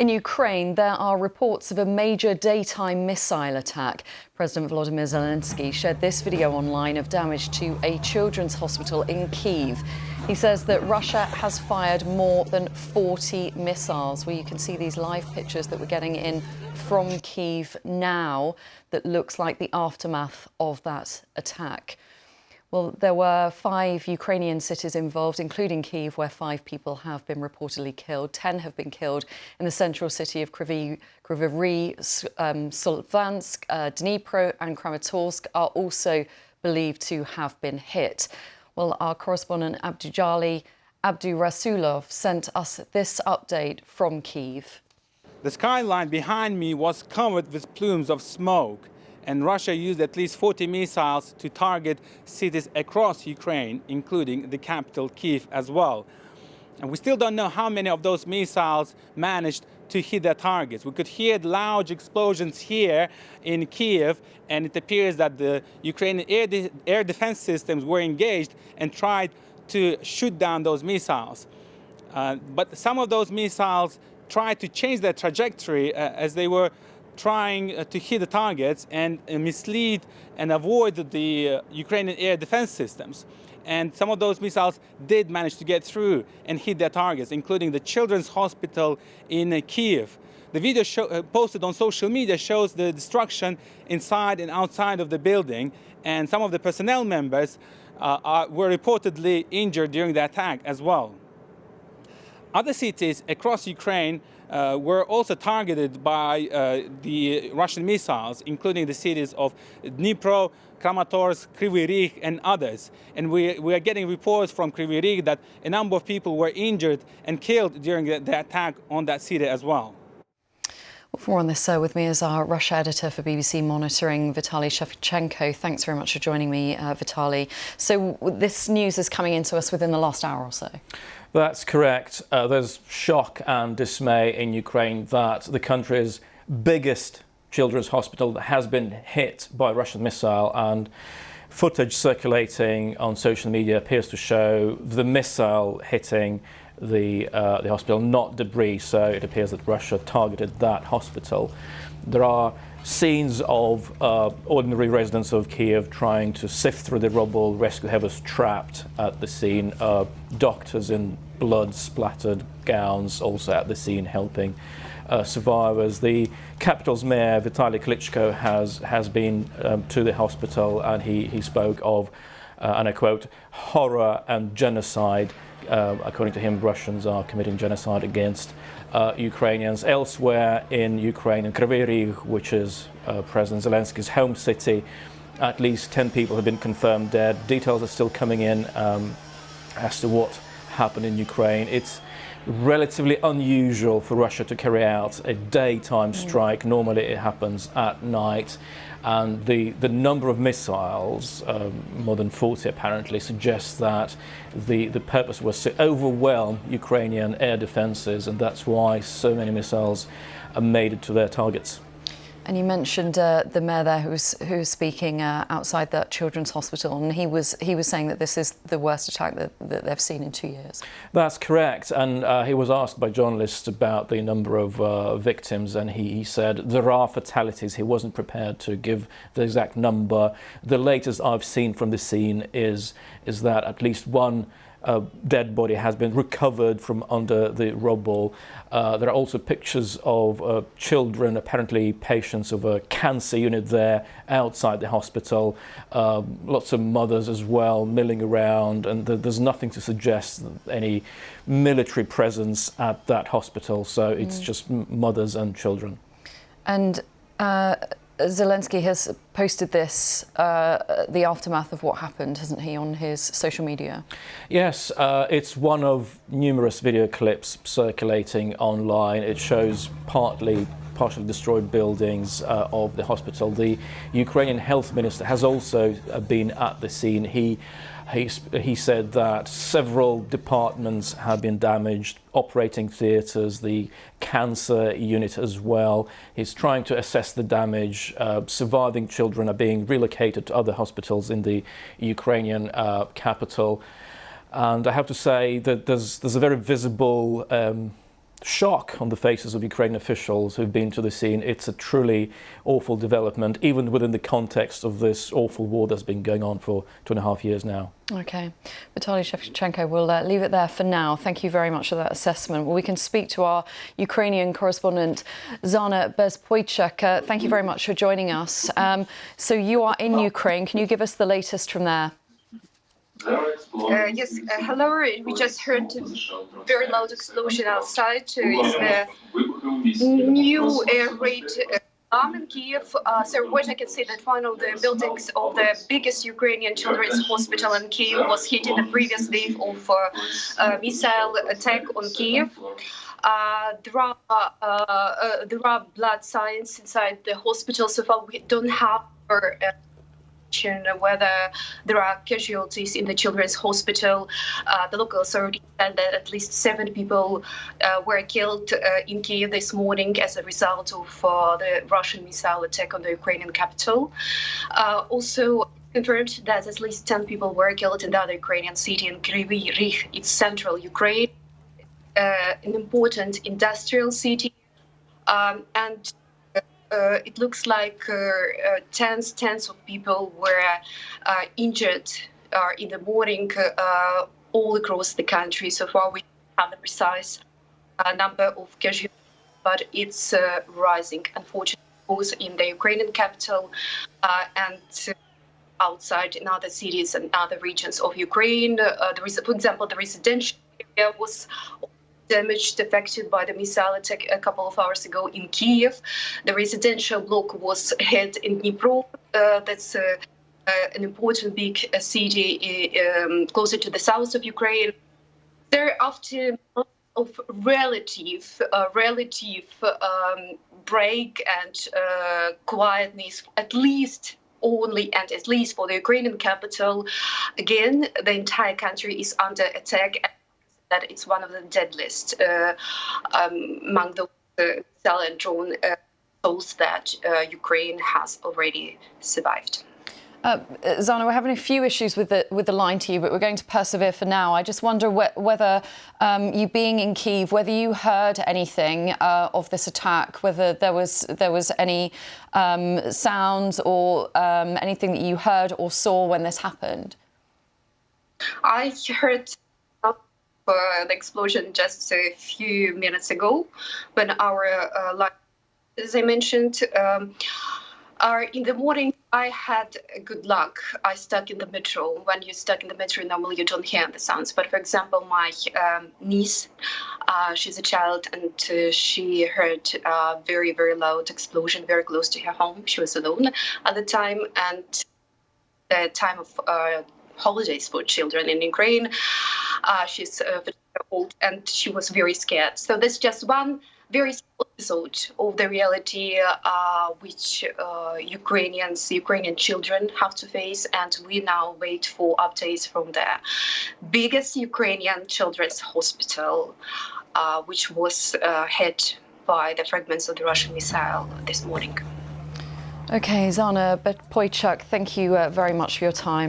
In Ukraine, there are reports of a major daytime missile attack. President Volodymyr Zelensky shared this video online of damage to a children's hospital in Kyiv. He says that Russia has fired more than 40 missiles. Well, you can see these live pictures that we're getting in from Kyiv now that looks like the aftermath of that attack. Well, there were 5 Ukrainian cities involved, including Kyiv, where 5 people have been reportedly killed. 10 have been killed in the central city of Kryvyi Solvansk, Dnipro and Kramatorsk are also believed to have been hit. Well, our correspondent Abdu Rasulov sent us this update from Kyiv. The skyline behind me was covered with plumes of smoke, and Russia used at least 40 missiles to target cities across Ukraine, including the capital Kyiv as well. And we still don't know how many of those missiles managed to hit their targets. We could hear loud explosions here in Kyiv, and it appears that the Ukrainian air defense systems were engaged and tried to shoot down those missiles. But some of those missiles tried to change their trajectory as they were trying to hit the targets and mislead and avoid the Ukrainian air defense systems. And some of those missiles did manage to get through and hit their targets, including the children's hospital in Kyiv. The video posted on social media shows the destruction inside and outside of the building, and some of the personnel members were reportedly injured during the attack as well. Other cities across Ukraine were also targeted by the Russian missiles, including the cities of Dnipro, Kramatorsk, Kryvyi Rih, and others. And we are getting reports from Kryvyi Rih that a number of people were injured and killed during the attack on that city as well. Well, for more on this, with me is our Russia editor for BBC Monitoring, Vitaliy Klitschko. Thanks very much for joining me, Vitaliy. So this news is coming into us within the last hour or so. That's correct. There's shock and dismay in Ukraine that the country's biggest children's hospital has been hit by a Russian missile, and footage circulating on social media appears to show the missile hitting the hospital, not debris, so it appears that Russia targeted that hospital. There are scenes of ordinary residents of Kyiv trying to sift through the rubble, rescue whoever's trapped at the scene, doctors in blood-splattered gowns also at the scene helping survivors. The capital's mayor, Vitaliy Klitschko, has been to the hospital, and he spoke of, and I quote, horror and genocide. According to him, Russians are committing genocide against Ukrainians. Elsewhere in Ukraine, in Kryvyi Rih, which is President Zelensky's home city, at least 10 people have been confirmed dead. Details are still coming in as to what happened in Ukraine. It's relatively unusual for Russia to carry out a daytime strike. Normally it happens at night. And the number of missiles, more than 40 apparently, suggests that the purpose was to overwhelm Ukrainian air defenses, and that's why so many missiles made it to their targets. And you mentioned the mayor there who was speaking outside that children's hospital, and he was saying that this is the worst attack that they've seen in 2 years. That's correct, and he was asked by journalists about the number of victims, and he said there are fatalities. He wasn't prepared to give the exact number. The latest I've seen from the scene is that at least one dead body has been recovered from under the rubble. There are also pictures of children, apparently patients of a cancer unit there outside the hospital. Lots of mothers as well milling around, and there's nothing to suggest any military presence at that hospital. So it's just mothers and children. And Zelensky has posted this, the aftermath of what happened, hasn't he, on his social media? Yes, it's one of numerous video clips circulating online. It shows partially destroyed buildings of the hospital. The Ukrainian health minister has also been at the scene. He said that several departments have been damaged, operating theatres, the cancer unit as well. He's trying to assess the damage. Surviving children are being relocated to other hospitals in the Ukrainian capital. And I have to say that there's a very visible shock on the faces of Ukrainian officials who've been to the scene. It's a truly awful development, even within the context of this awful war that's been going on for 2.5 years now. OK. Vitaliy Klitschko, we'll leave it there for now. Thank you very much for that assessment. Well, we can speak to our Ukrainian correspondent, Zana Bezpoychuk. Thank you very much for joining us. So you are in Ukraine. Can you give us the latest from there? Yes, hello. We just heard a very loud explosion outside. It's the new air raid alarm in Kyiv. So what I can say that one of the buildings of the biggest Ukrainian children's hospital in Kyiv was hit in the previous wave of missile attack on Kyiv. There are blood signs inside the hospital. So far, we don't have whether there are casualties in the children's hospital. The local authorities said that at least 7 people were killed in Kyiv this morning as a result of the Russian missile attack on the Ukrainian capital. Also confirmed that at least 10 people were killed in the other Ukrainian city in Kyiv. It's central Ukraine, an important industrial city, and it looks like tens of people were injured in the morning all across the country. So far, we have the precise number of casualties, but it's rising, unfortunately, both in the Ukrainian capital and outside in other cities and other regions of Ukraine. For example, the residential area was damaged, affected by the missile attack a couple of hours ago in Kyiv. The residential block was hit in Dnipro. That's an important big city closer to the south of Ukraine. Thereafter, of relative break and quietness, at least for the Ukrainian capital. Again, the entire country is under attack. That it's one of the deadliest among the missile and drone assaults that Ukraine has already survived. Zana, we're having a few issues with the line to you, but we're going to persevere for now. I just wonder whether you being in Kyiv, whether you heard anything of this attack, whether there was any sounds or anything that you heard or saw when this happened. I heard the explosion just a few minutes ago when our line, as I mentioned, in the morning I had good luck. I stuck in the metro. When you're stuck in the metro, normally you don't hear the sounds. But for example, my niece, she's a child, and she heard a very, very loud explosion very close to her home. She was alone at the time, and the time of holidays for children in Ukraine. She's old, and she was very scared. So that's just one very small episode of the reality which Ukrainian children have to face, and we now wait for updates from the biggest Ukrainian children's hospital, which was hit by the fragments of the Russian missile this morning. Okay, Zana Bezpoychuk, thank you very much for your time.